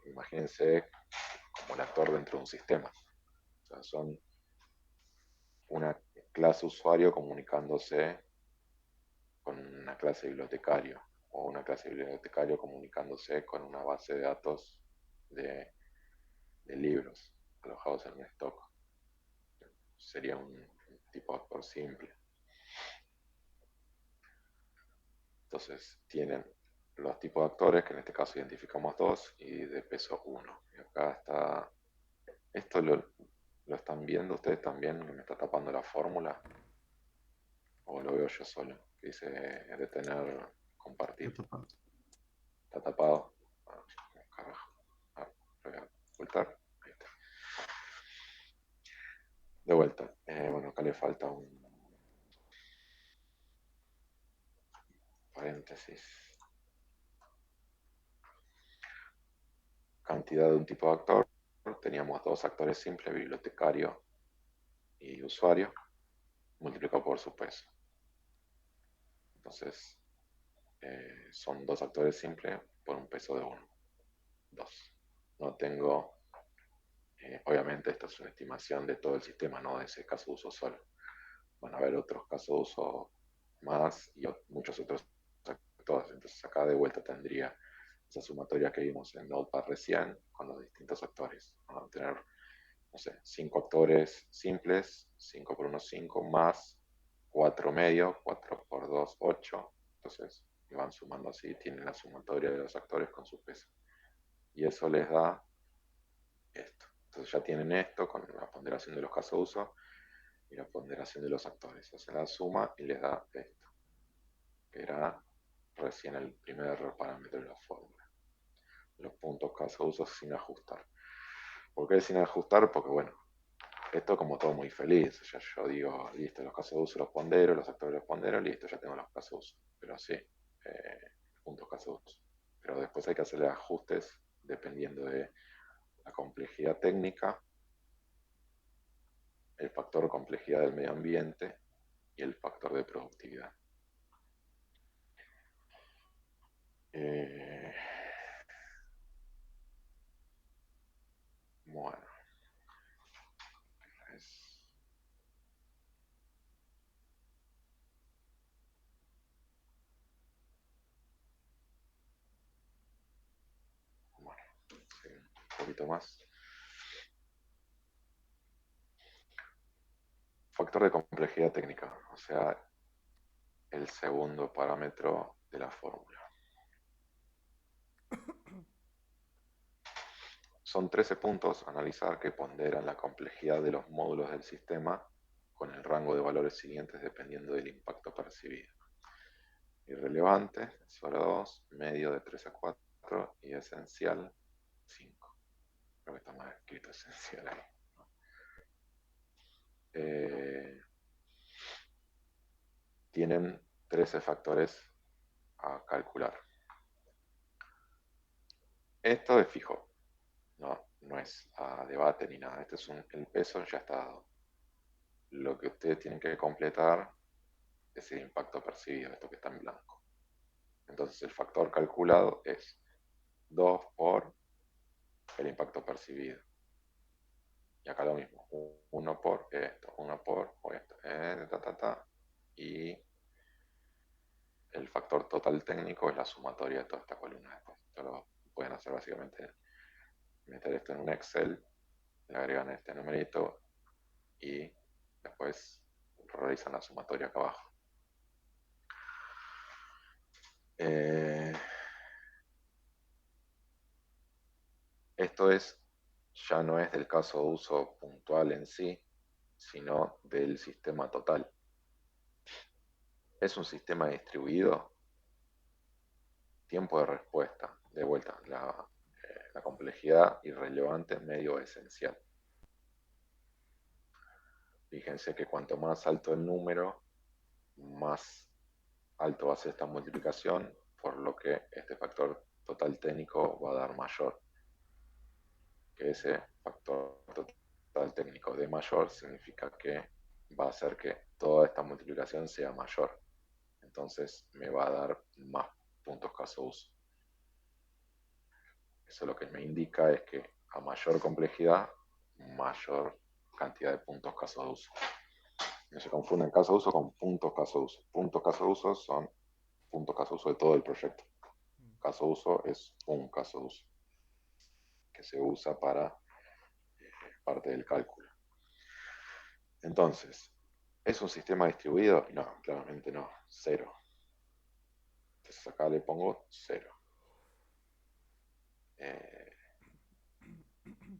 Speaker 1: imagínense como el actor dentro de un sistema. O sea, son una clase usuario comunicándose con una clase bibliotecario, o una clase bibliotecario comunicándose con una base de datos de libros alojados en un stock. Sería un tipo de actor simple. Entonces tienen los tipos de actores, que en este caso identificamos dos, y de peso 1. Y acá está, esto lo están viendo ustedes también, que me está tapando la fórmula, o lo veo yo solo, que dice detener, compartir.
Speaker 2: Está tapado.
Speaker 1: Está tapado. Ah, carajo. Ah, lo voy a ocultar. Ahí está. De vuelta. Bueno, acá le falta un paréntesis. Cantidad de un tipo de actor. Teníamos dos actores simples, bibliotecario y usuario, multiplicado por su peso. Entonces, son dos actores simples por un peso de 1. 2. No tengo, obviamente esto es una estimación de todo el sistema, no de ese caso de uso solo. Van a haber otros casos de uso más y muchos otros actores. Entonces acá de vuelta tendría esa sumatoria que vimos en Notepad recién con los distintos actores. Van a tener, no sé, 5 actores simples, 5 por 1, 5, más 4 medio, 4 por 2, 8. Entonces van sumando así, tienen la sumatoria de los actores con su peso. Y eso les da esto. Entonces ya tienen esto con la ponderación de los casos de uso y la ponderación de los actores. Hacen la suma y les da esto, que era recién el primer parámetro de la fórmula. Los puntos caso de uso sin ajustar. ¿Por qué sin ajustar? Porque bueno, esto como todo muy feliz. Ya yo digo, listo, los casos de uso los pondero, los actores los pondero, listo, ya tengo los casos de uso. Pero sí, puntos casos de uso. Pero después hay que hacerle ajustes dependiendo de la complejidad técnica, el factor complejidad del medio ambiente y el factor de productividad. Bueno, bueno, sí, un poquito más. Factor de complejidad técnica, o sea, el segundo parámetro de la fórmula. Son 13 puntos a analizar que ponderan la complejidad de los módulos del sistema con el rango de valores siguientes dependiendo del impacto percibido. Irrelevante, solo 2, medio de 3 a 4 y esencial 5. Creo que está mal escrito esencial ahí. Tienen 13 factores a calcular. Esto es fijo, no es a debate ni nada. El peso ya está dado. Lo que ustedes tienen que completar es el impacto percibido, esto que está en blanco. Entonces el factor calculado es 2 por el impacto percibido. Y acá lo mismo, 1 por esto, 1 por esto, y el factor total técnico es la sumatoria de toda esta columna después. Esto lo pueden hacer básicamente, meter esto en un Excel, le agregan este numerito y después realizan la sumatoria acá abajo. Esto ya no es del caso de uso puntual en sí, sino del sistema total. Es un sistema distribuido, tiempo de respuesta, de vuelta, la complejidad irrelevante medio esencial. Fíjense que cuanto más alto el número, más alto va a ser esta multiplicación, por lo que este factor total técnico va a dar mayor. Que ese factor total técnico de mayor significa que va a hacer que toda esta multiplicación sea mayor. Entonces me va a dar más puntos caso uso. Eso lo que me indica es que a mayor complejidad, mayor cantidad de puntos caso de uso. No se confunden caso de uso con puntos caso de uso. Puntos caso de uso son puntos caso de uso de todo el proyecto. Caso de uso es un caso de uso que se usa para parte del cálculo. Entonces, ¿es un sistema distribuido? No, claramente no, 0. Entonces acá le pongo 0.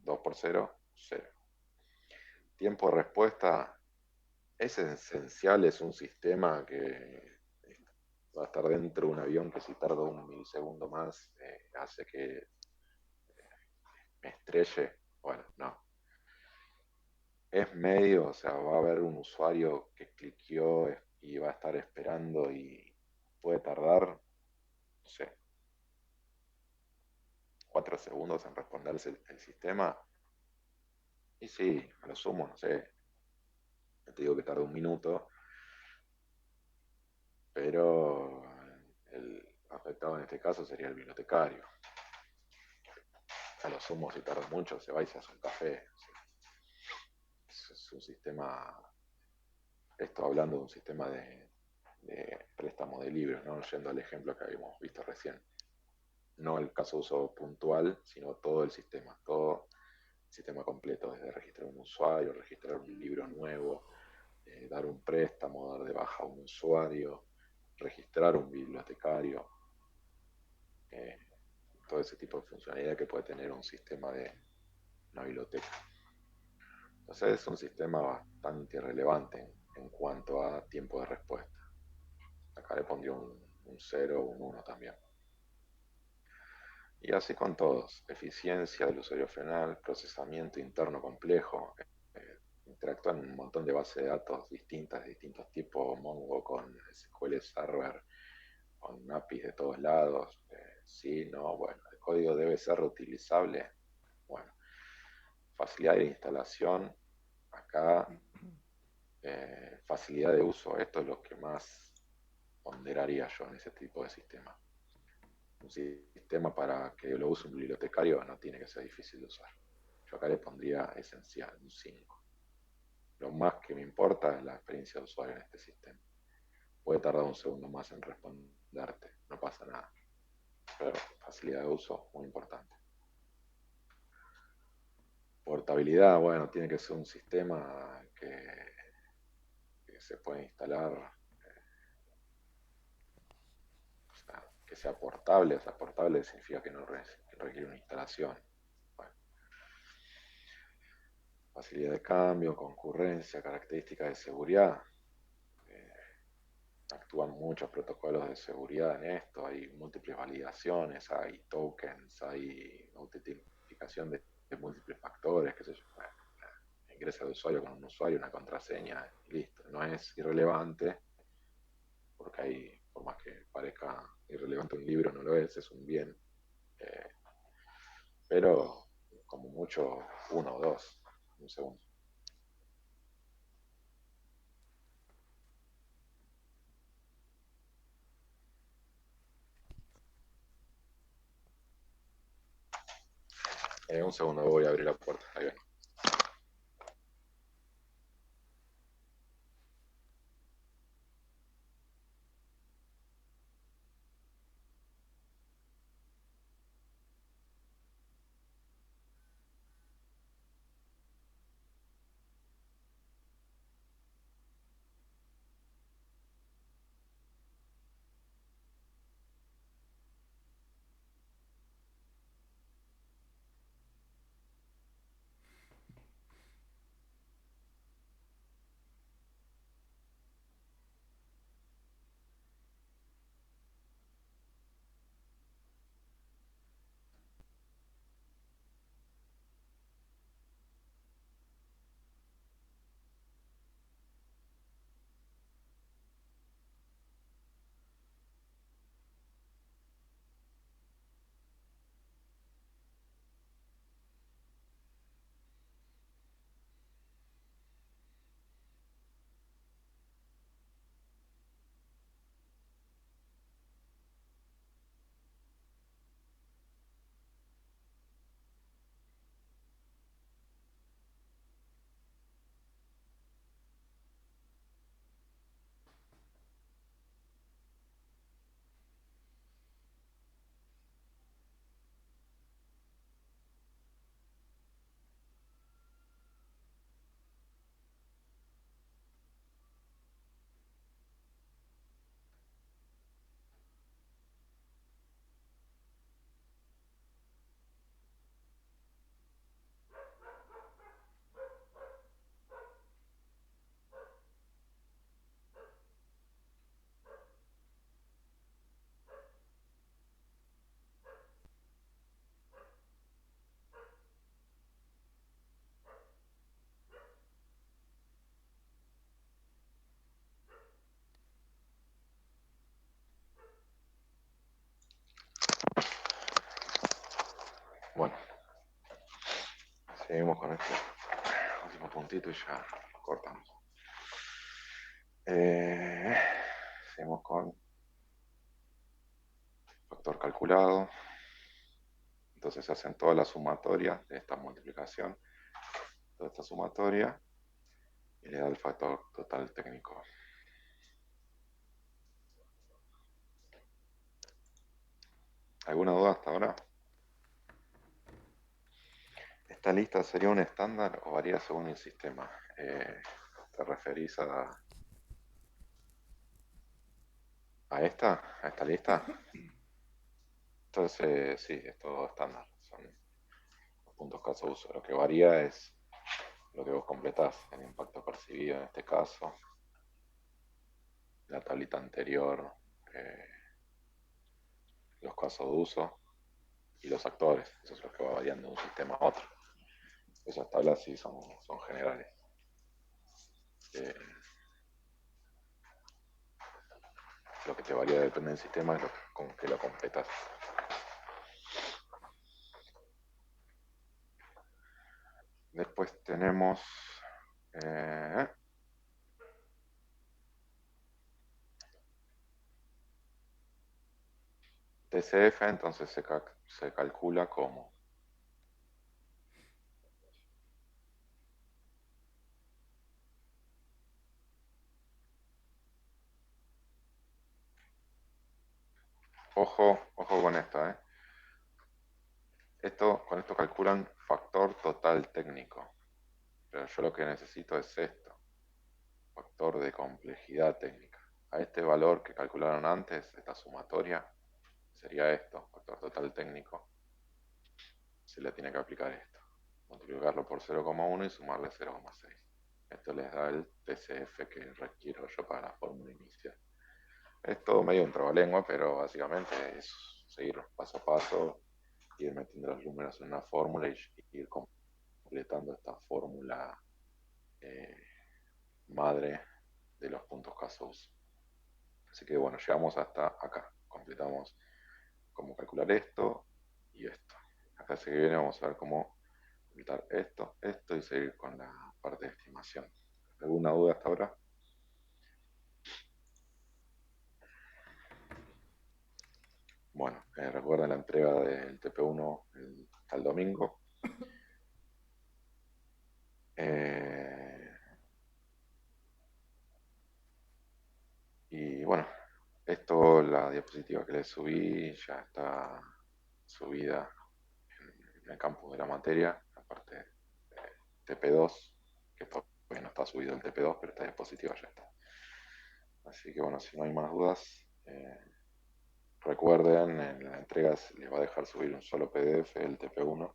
Speaker 1: 2 por 0, 0. Tiempo de respuesta es esencial, es un sistema que va a estar dentro de un avión que si tarda un milisegundo más hace que me estrelle. Bueno, no. Es medio, o sea, va a haber un usuario que cliqueó y va a estar esperando y puede tardar, no sé, 4 segundos en responderse el sistema. Y sí, a lo sumo, no sé, no te digo que tarde un minuto, pero el afectado en este caso sería el bibliotecario. A lo sumo, si tarda mucho, se va y se hace un café. Es un sistema, esto hablando de un sistema de préstamo de libros, ¿no? Yendo al ejemplo que habíamos visto recién. No el caso de uso puntual, sino todo el todo el sistema completo, desde registrar un usuario, registrar un libro nuevo, dar un préstamo, dar de baja a un usuario, registrar un bibliotecario, todo ese tipo de funcionalidad que puede tener un sistema de una biblioteca. Entonces es un sistema bastante relevante en cuanto a tiempo de respuesta. Acá le pondría un 0 o un 1 también. Y así con todos. Eficiencia del usuario final, procesamiento interno complejo. Interactúan en un montón de bases de datos distintas, de distintos tipos, Mongo con SQL Server, con APIs de todos lados. Sí, no, bueno, el código debe ser reutilizable. Bueno, facilidad de instalación, acá facilidad de uso, esto es lo que más ponderaría yo en ese tipo de sistema. Un sistema para que lo use un bibliotecario no tiene que ser difícil de usar. Yo acá le pondría esencial, un 5. Lo más que me importa es la experiencia de usuario en este sistema. Puede tardar un segundo más en responderte, no pasa nada. Pero facilidad de uso, muy importante. Portabilidad, bueno, tiene que ser un sistema que se puede instalar, o sea, que sea portable. O sea, portable significa que no requiere una instalación. Bueno. Facilidad de cambio, concurrencia, características de seguridad. Actúan muchos protocolos de seguridad en esto, hay múltiples validaciones, hay tokens, hay autentificación de múltiples factores, qué sé yo. Bueno, ingresa el usuario con un usuario, una contraseña, y listo. No es irrelevante, porque hay, por más que parezca irrelevante un libro, no lo es un bien. Eh, pero como mucho uno o dos. Un segundo. Un segundo, voy a abrir la puerta. Ahí ven. Bueno, seguimos con este último puntito y ya cortamos. Seguimos con factor calculado. Entonces se hacen todas las sumatorias de esta multiplicación, toda esta sumatoria, y le da el factor total técnico. ¿Alguna duda hasta ahora? ¿Esta lista sería un estándar o varía según el sistema? ¿Te referís a esta lista? Entonces, sí, es todo estándar. Son los puntos caso uso. Lo que varía es lo que vos completás, el impacto percibido en este caso, la tablita anterior, eh, los casos de uso y los actores. Eso es lo que va variando de un sistema a otro. Esas tablas sí son generales. Eh, lo que te varía depende del sistema es con que lo completas. Después tenemos TCF, entonces se calcula como ojo con esto, ¿eh? Con esto calculan factor total técnico, pero yo lo que necesito es esto, factor de complejidad técnica. A este valor que calcularon antes, esta sumatoria, sería esto, factor total técnico, se le tiene que aplicar esto, multiplicarlo por 0,1 y sumarle 0,6. Esto les da el TCF que requiero yo para la fórmula inicial. Es todo medio un trabalengua, pero básicamente es seguir paso a paso, ir metiendo los números en una fórmula y ir completando esta fórmula eh, madre de los puntos casos. Así que bueno, llegamos hasta acá. completamos cómo calcular esto y esto. Hasta la clase que viene vamos a ver cómo completar esto y seguir con la parte de estimación. ¿Alguna duda hasta ahora? Bueno, recuerden la entrega del TP1 hasta el domingo. Y bueno, la diapositiva que les subí ya está subida en el campus de la materia, aparte de TP2, que todavía no está subido el TP2, pero esta diapositiva ya está. Así que bueno, si no hay más dudas, recuerden, en la entrega les va a dejar subir un solo PDF, el TP1,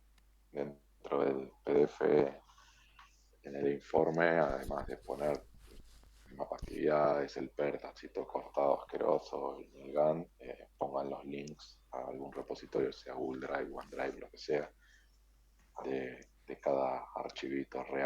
Speaker 1: dentro del PDF en el informe, además de poner mapa actividades, el PER, tachito cortado asqueroso, el GAN, pongan los links a algún repositorio, sea Google Drive, OneDrive, lo que sea, de cada archivito real